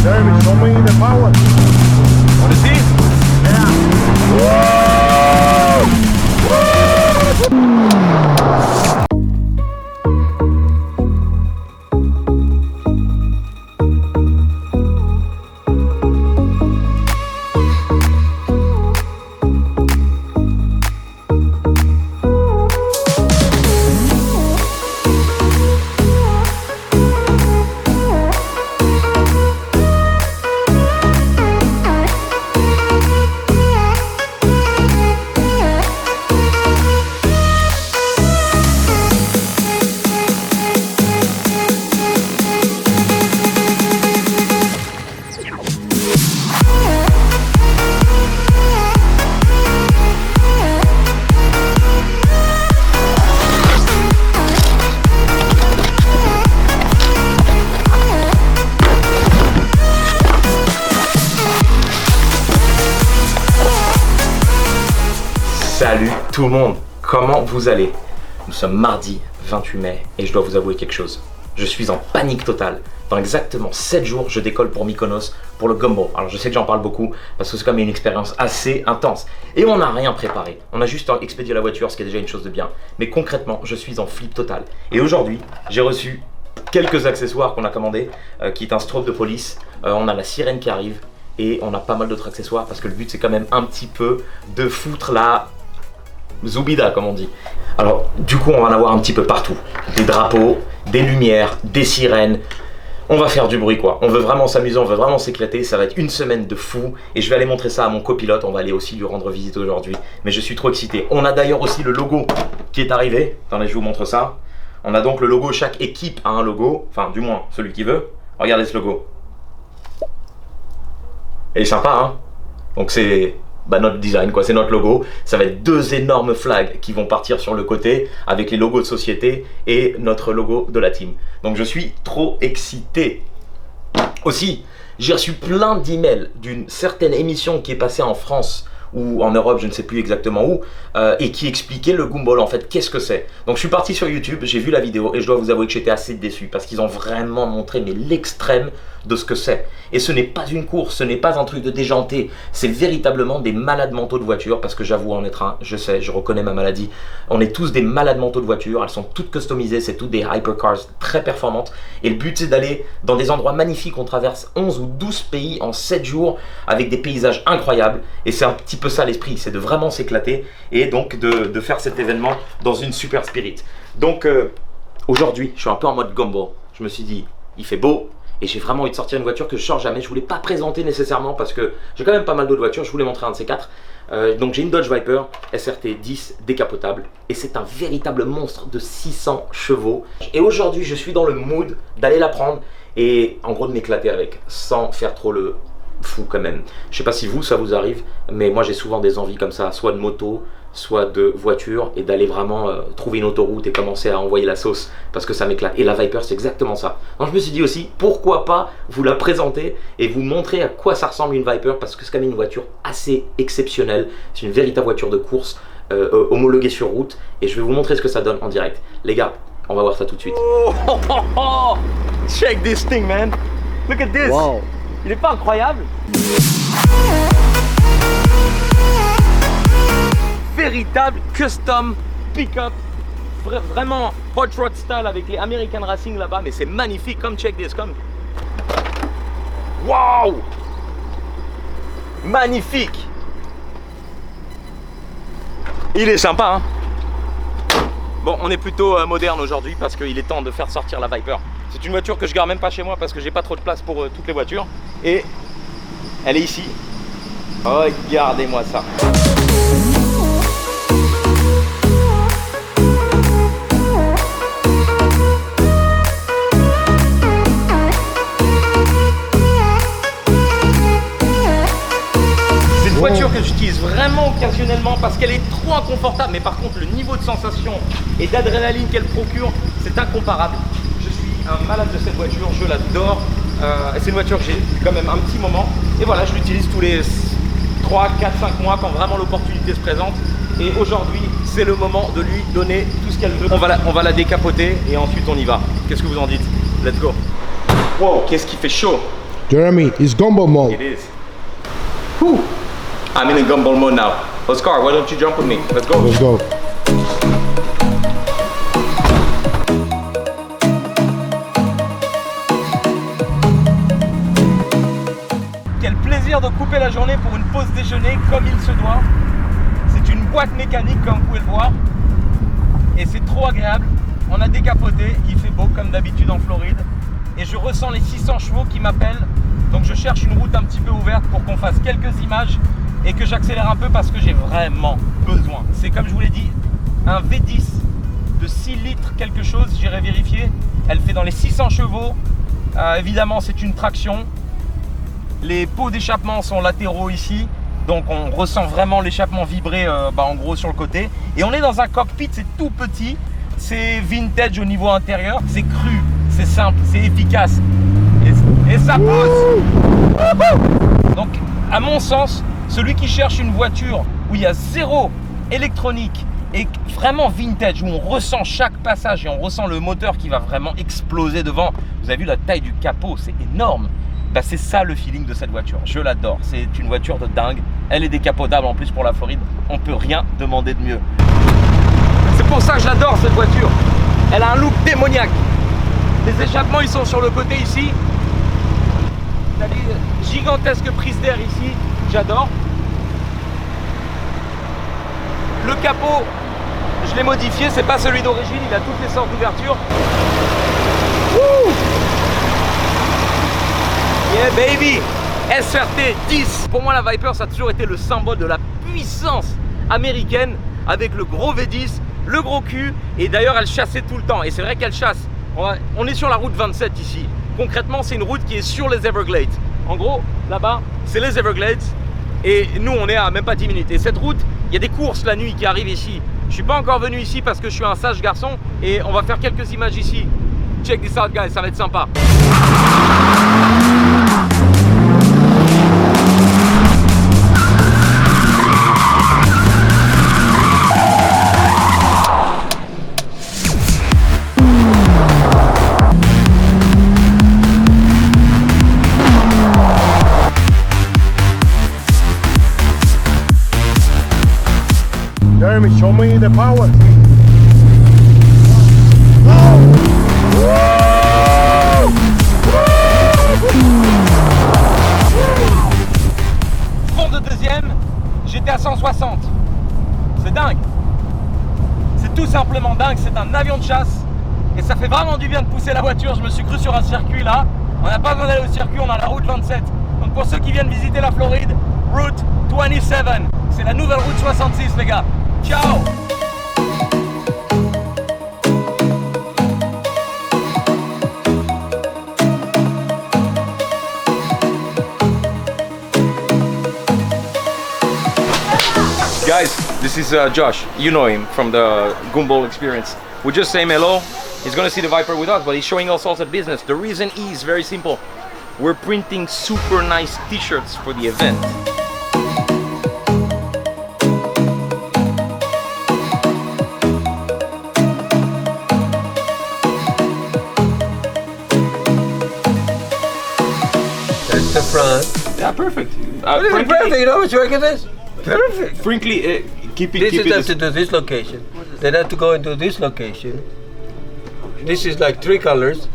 Jeremy, show me the power. Want to see? Yeah. Salut tout le monde, comment vous allez? Nous sommes mardi 28 mai et je dois vous avouer quelque chose. Je suis en panique totale. Dans exactement 7 jours, je décolle pour Mykonos pour le Gumbo. Alors je sais que j'en parle beaucoup parce que c'est quand même une expérience assez intense. Et on n'a rien préparé. On a juste expédié la voiture, ce qui est déjà une chose de bien. Mais concrètement, je suis en flip total. Et aujourd'hui, j'ai reçu quelques accessoires qu'on a commandés, qui est un strobe de police. On a la sirène qui arrive et on a pas mal d'autres accessoires parce que le but c'est quand même un petit peu de foutre la Zoubida comme on dit. Alors du coup on va en avoir un petit peu partout. Des drapeaux, des lumières, des sirènes. On va faire du bruit quoi. On veut vraiment s'amuser, on veut vraiment s'éclater. Ça va être une semaine de fou. Et je vais aller montrer ça à mon copilote. On va aller aussi lui rendre visite aujourd'hui. Mais je suis trop excité. On a d'ailleurs aussi le logo qui est arrivé. Attendez, je vous montre ça. On a donc le logo, chaque équipe a un logo. Enfin du moins celui qui veut. Regardez ce logo. Il est sympa hein. Donc c'est notre design quoi, c'est notre logo. Ça va être 2 énormes flags qui vont partir sur le côté avec les logos de société et notre logo de la team. Donc je suis trop excité. Aussi, j'ai reçu plein d'emails d'une certaine émission qui est passée en France ou en Europe, je ne sais plus exactement où, et qui expliquait le Gumball en fait, qu'est-ce que c'est. Donc je suis parti sur YouTube, j'ai vu la vidéo et je dois vous avouer que j'étais assez déçu parce qu'ils ont vraiment montré mais l'extrême de ce que c'est. Et ce n'est pas une course, ce n'est pas un truc de déjanté, c'est véritablement des malades mentaux de voiture parce que j'avoue en être un, je sais, je reconnais ma maladie. On est tous des malades mentaux de voiture, elles sont toutes customisées, c'est toutes des hypercars très performantes et le but c'est d'aller dans des endroits magnifiques, on traverse 11 ou 12 pays en 7 jours avec des paysages incroyables et c'est un petit peu ça l'esprit, c'est de vraiment s'éclater et donc de faire cet événement dans une super spirit. Donc aujourd'hui, je suis un peu en mode Gumbo, je me suis dit, il fait beau, et j'ai vraiment envie de sortir une voiture que je sors jamais. Je voulais pas présenter nécessairement parce que j'ai quand même pas mal d'autres voitures. Je voulais montrer un de ces 4. Donc j'ai une Dodge Viper SRT 10 décapotable. Et c'est un véritable monstre de 600 chevaux. Et aujourd'hui, je suis dans le mood d'aller la prendre et en gros de m'éclater avec sans faire trop le fou quand même. Je sais pas si vous, ça vous arrive, mais moi j'ai souvent des envies comme ça, soit de moto, soit de voiture, et d'aller vraiment trouver une autoroute et commencer à envoyer la sauce parce que ça m'éclate. Et la Viper c'est exactement ça. Donc je me suis dit aussi, pourquoi pas vous la présenter et vous montrer à quoi ça ressemble une Viper parce que c'est quand même une voiture assez exceptionnelle. C'est une véritable voiture de course homologuée sur route et je vais vous montrer ce que ça donne en direct. Les gars, on va voir ça tout de suite. Oh, check this thing man. Look at this. Wow. Il est pas incroyable? Véritable custom pick-up, vraiment hot rod style avec les American Racing là-bas, mais c'est magnifique. Comme check this, comme waouh, magnifique. Il est sympa hein. Bon, on est plutôt moderne aujourd'hui parce qu'il est temps de faire sortir la Viper. C'est une voiture que je garde même pas chez moi parce que j'ai pas trop de place pour toutes les voitures. Et elle est ici. Regardez-moi ça. C'est une voiture que j'utilise vraiment occasionnellement parce qu'elle est trop inconfortable. Mais par contre, le niveau de sensation et d'adrénaline qu'elle procure, c'est incomparable. Un malade de cette voiture, je l'adore. C'est une voiture que j'ai quand même un petit moment et voilà, je l'utilise tous les 3, 4, 5 mois quand vraiment l'opportunité se présente et aujourd'hui c'est le moment de lui donner tout ce qu'elle veut. On va la décapoter et ensuite on y va. Qu'est-ce que vous en dites? Let's go. Wow, qu'est-ce qui fait chaud. Jeremy, it's gumball mode. It is. Whew. I'm in a gumball mode now. Oscar, why don't you jump with me? Let's go. Let's go. Quel plaisir de couper la journée pour une pause déjeuner comme il se doit. C'est une boîte mécanique comme vous pouvez le voir. Et c'est trop agréable. On a décapoté, il fait beau comme d'habitude en Floride. Et je ressens les 600 chevaux qui m'appellent. Donc je cherche une route un petit peu ouverte pour qu'on fasse quelques images et que j'accélère un peu parce que j'ai vraiment besoin. C'est comme je vous l'ai dit, un V10 de 6 litres quelque chose, j'irai vérifier. Elle fait dans les 600 chevaux. Évidemment, c'est une traction. Les pots d'échappement sont latéraux ici. Donc on ressent vraiment l'échappement vibrer en gros sur le côté. Et on est dans un cockpit, c'est tout petit. C'est vintage au niveau intérieur. C'est cru, c'est simple, c'est efficace. Et ça pousse. Donc à mon sens, celui qui cherche une voiture où il y a zéro électronique et vraiment vintage, où on ressent chaque passage et on ressent le moteur qui va vraiment exploser devant. Vous avez vu la taille du capot, c'est énorme. Bah, c'est ça le feeling de cette voiture, je l'adore, c'est une voiture de dingue, elle est décapotable en plus pour la Floride, on peut rien demander de mieux. C'est pour ça que j'adore cette voiture, elle a un look démoniaque. Les échappements ils sont sur le côté ici, t'as des gigantesques prises d'air ici, j'adore. Le capot, je l'ai modifié, c'est pas celui d'origine, il a toutes les sortes d'ouvertures. Yeah baby, SRT 10. Pour moi la Viper ça a toujours été le symbole de la puissance américaine avec le gros V10, le gros cul et d'ailleurs elle chassait tout le temps et c'est vrai qu'elle chasse. On est sur la route 27 ici. Concrètement c'est une route qui est sur les Everglades. En gros là-bas c'est les Everglades et nous on est à même pas 10 minutes. Et cette route, il y a des courses la nuit qui arrivent ici. Je suis pas encore venu ici parce que je suis un sage garçon et on va faire quelques images ici. Check this out guys, ça va être sympa. Jeremy, show me the power. Fond de deuxième, j'étais à 160. C'est dingue. C'est tout simplement dingue, c'est un avion de chasse. Et ça fait vraiment du bien de pousser la voiture. Je me suis cru sur un circuit là. On n'a pas besoin d'aller au circuit, on a la route 27. Donc pour ceux qui viennent visiter la Floride, route 27. C'est la nouvelle route 66 les gars. Ciao. Guys, this is Josh. You know him from the Gumball experience. We just say hello. He's gonna see the Viper with us, but he's showing us also business. The reason is very simple. We're printing super nice t-shirts for the event. That's the front. Yeah, perfect. Perfect, you know how much work it is? Perfect. Frankly, keep This it. is have to do this location. Then have to go into this location. This is like 3 colors.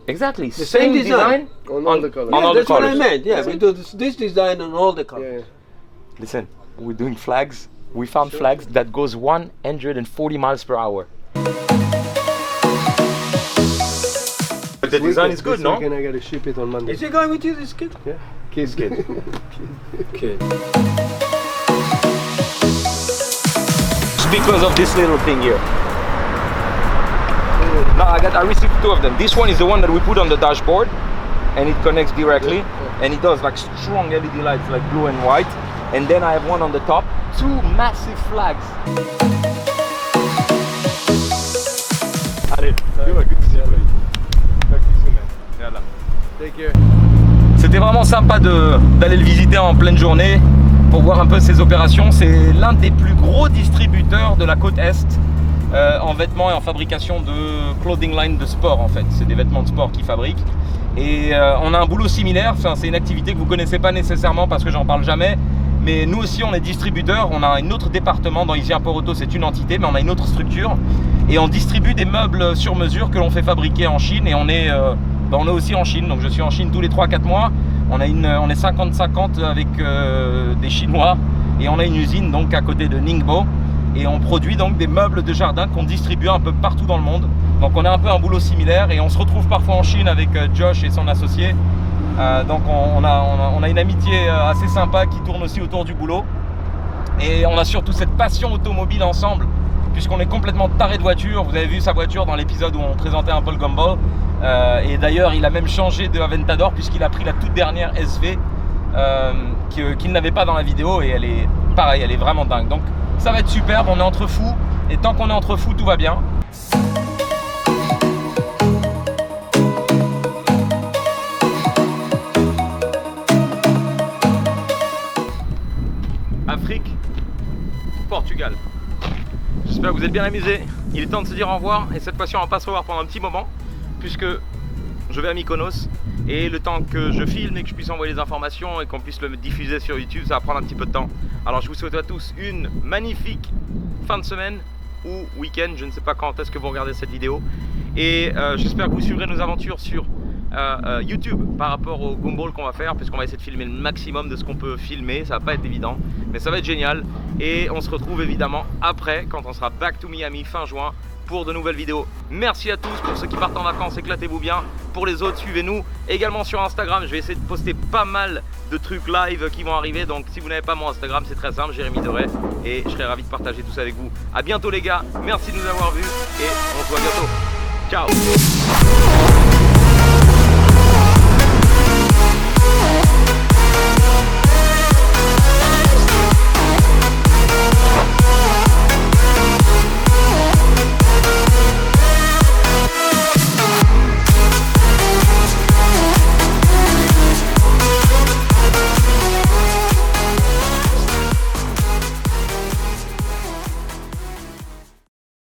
Exactly. The same design. On all the colors. On all the That's what I colors. meant. Yeah, we do this design on all the colors. Listen, we're doing flags. We found flags that goes 140 miles per hour. But the design is good, no? Weekend I gotta ship it on Monday. Is he going with you, this kid? Yeah. Kids kid. Okay. It's because of this little thing here. No, I received 2 of them. This one is the one that we put on the dashboard and it connects directly and it does like strong LED lights like blue and white. And then I have one on the top, 2 massive flags. Allez, good to see you. Take care. C'était vraiment sympa d'aller le visiter en pleine journée pour voir un peu ses opérations. C'est l'un des plus gros distributeurs de la côte Est en vêtements et en fabrication de clothing line de sport en fait. C'est des vêtements de sport qu'ils fabriquent. Et on a un boulot similaire, enfin, c'est une activité que vous ne connaissez pas nécessairement parce que j'en parle jamais. Mais nous aussi on est distributeurs, on a un autre département dans Easy Import Auto, c'est une entité, mais on a une autre structure. Et on distribue des meubles sur mesure que l'on fait fabriquer en Chine. Et on est aussi en Chine, donc je suis en Chine tous les 3-4 mois. On est 50-50 avec des Chinois. Et on a une usine donc à côté de Ningbo. Et on produit donc des meubles de jardin qu'on distribue un peu partout dans le monde. Donc on a un peu un boulot similaire et on se retrouve parfois en Chine avec Josh et son associé. Donc on a une amitié assez sympa qui tourne aussi autour du boulot. Et on a surtout cette passion automobile ensemble, puisqu'on est complètement taré de voiture. Vous avez vu sa voiture dans l'épisode où on présentait un peu le Gumball. Et d'ailleurs il a même changé de Aventador puisqu'il a pris la toute dernière SV qu'il n'avait pas dans la vidéo. Et elle est pareil, elle est vraiment dingue. Donc ça va être superbe, on est entre fous. Et tant qu'on est entre fous, tout va bien. Afrique, Portugal. J'espère que vous êtes bien amusés. Il est temps de se dire au revoir et cette fois-ci on va pas se revoir pendant un petit moment puisque je vais à Mykonos et le temps que je filme et que je puisse envoyer les informations et qu'on puisse le diffuser sur YouTube, ça va prendre un petit peu de temps. Alors je vous souhaite à tous une magnifique fin de semaine ou week-end, je ne sais pas quand est-ce que vous regardez cette vidéo et j'espère que vous suivrez nos aventures sur YouTube par rapport au Gumball qu'on va faire, puisqu'on va essayer de filmer le maximum de ce qu'on peut filmer. Ça va pas être évident mais ça va être génial et on se retrouve évidemment après quand on sera back to Miami fin juin pour de nouvelles vidéos. Merci à tous, pour ceux qui partent en vacances, éclatez-vous bien. Pour les autres, suivez-nous également sur Instagram. Je vais essayer de poster pas mal de trucs live qui vont arriver, donc si vous n'avez pas mon Instagram, c'est très simple, Jérémy Deray, et je serai ravi de partager tout ça avec vous. À bientôt les gars, merci de nous avoir vus et on se voit bientôt. Ciao.